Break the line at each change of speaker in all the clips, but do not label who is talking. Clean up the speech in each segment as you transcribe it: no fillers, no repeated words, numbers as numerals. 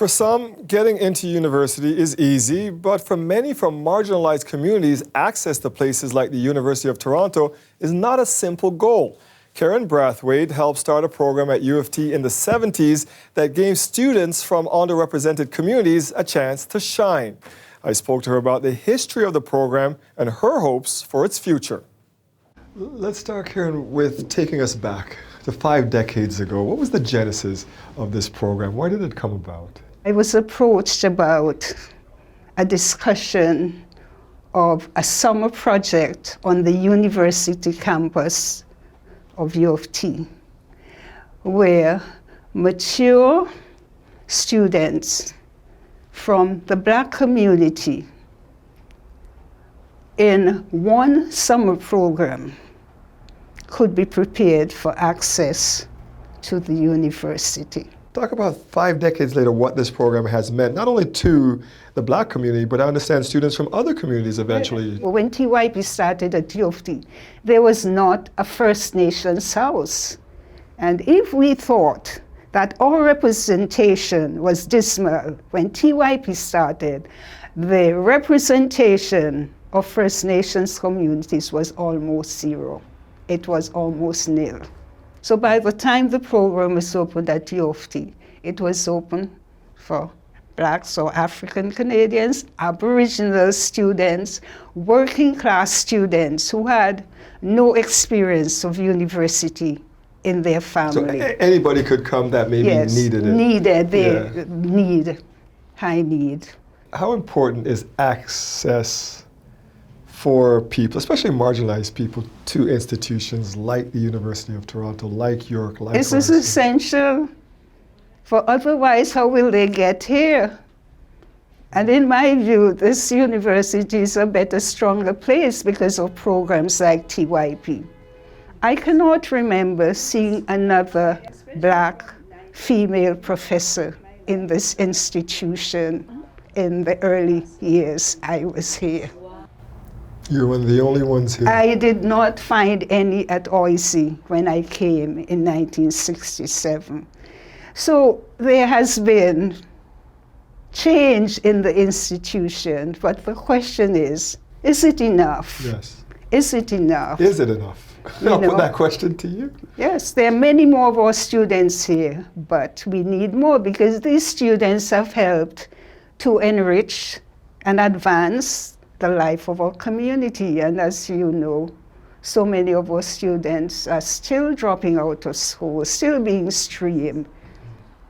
For some, getting into university is easy, but for many from marginalized communities, access to places like the University of Toronto is not a simple goal. Keren Brathwaite helped start a program at U of T in the 70s that gave students from underrepresented communities a chance to shine. I spoke to her about the history of the program and her hopes for its future. Let's start, Keren, with taking us back to 5 decades ago. What was the genesis of this program? Why did it come about?
I was approached about a discussion of a summer project on the university campus of U of T, where mature students from the Black community in one summer program could be prepared for access to the university.
Talk about 5 decades later what this program has meant, not only to the Black community, but I understand students from other communities eventually.
When TYP started at U of T, there was not a First Nations house. And if we thought that our representation was dismal when TYP started, the representation of First Nations communities was almost zero. It was almost nil. So by the time the program was opened at U of T, it was open for Blacks or African Canadians, Aboriginal students, working class students who had no experience of university in their family.
So anybody could come that maybe needed it.
High need.
How important is access for people, especially marginalized people, to institutions like the University of Toronto, like York, like
This is essential, for otherwise how will they get here? And in my view, this university is a better, stronger place because of programs like TYP. I cannot remember seeing another Black female professor in this institution in the early years I was here.
You're one of the only ones here.
I did not find any at OIC when I came in 1967. So there has been change in the institution, but the question is it enough?
Yes.
Is it enough?
Is it enough? I'll put that question to you.
Yes, there are many more of our students here, but we need more because these students have helped to enrich and advance the life of our community. And as you know, so many of our students are still dropping out of school, still being streamed.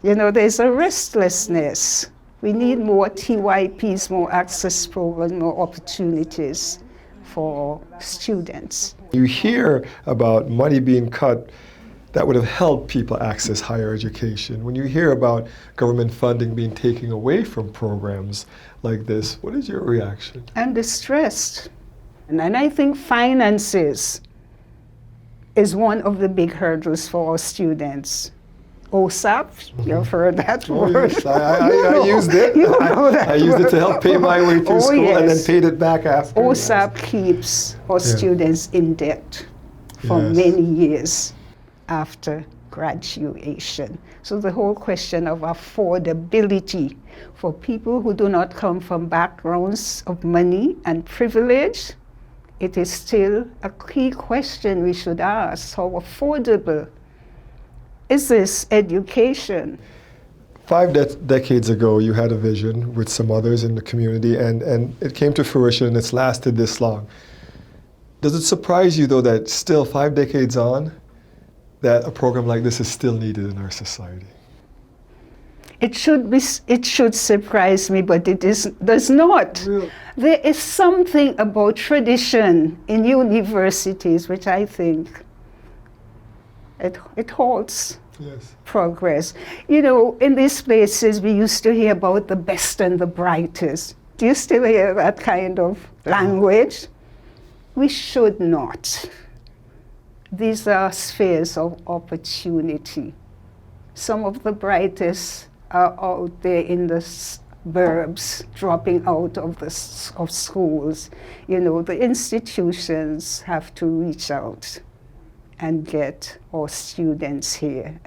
You know, there's a restlessness. We need more TYPs, more access programs, more opportunities for students.
You hear about money being cut that would have helped people access higher education. When you hear about government funding being taken away from programs like this, what is your reaction?
I'm distressed. And I think finances is one of the big hurdles for our students. OSAP, you've heard that word.
Yes, I used it. I used it to help pay my way through school and then paid it back after.
OSAP keeps our students in debt for many years after graduation. So the whole question of affordability for people who do not come from backgrounds of money and privilege, it is still a key question we should ask. How affordable is this education?
5 decades ago, you had a vision with some others in the community, and it came to fruition, and it's lasted this long. Does it surprise you, though, that still 5 decades on, that a program like this is still needed in our society?
It should surprise me, but does not.
Really?
There is something about tradition in universities which I think it halts progress. You know, in these places we used to hear about the best and the brightest. Do you still hear that kind of language? We should not. These are spheres of opportunity. Some of the brightest are out there in the suburbs, dropping out of schools. You know, the institutions have to reach out and get our students here.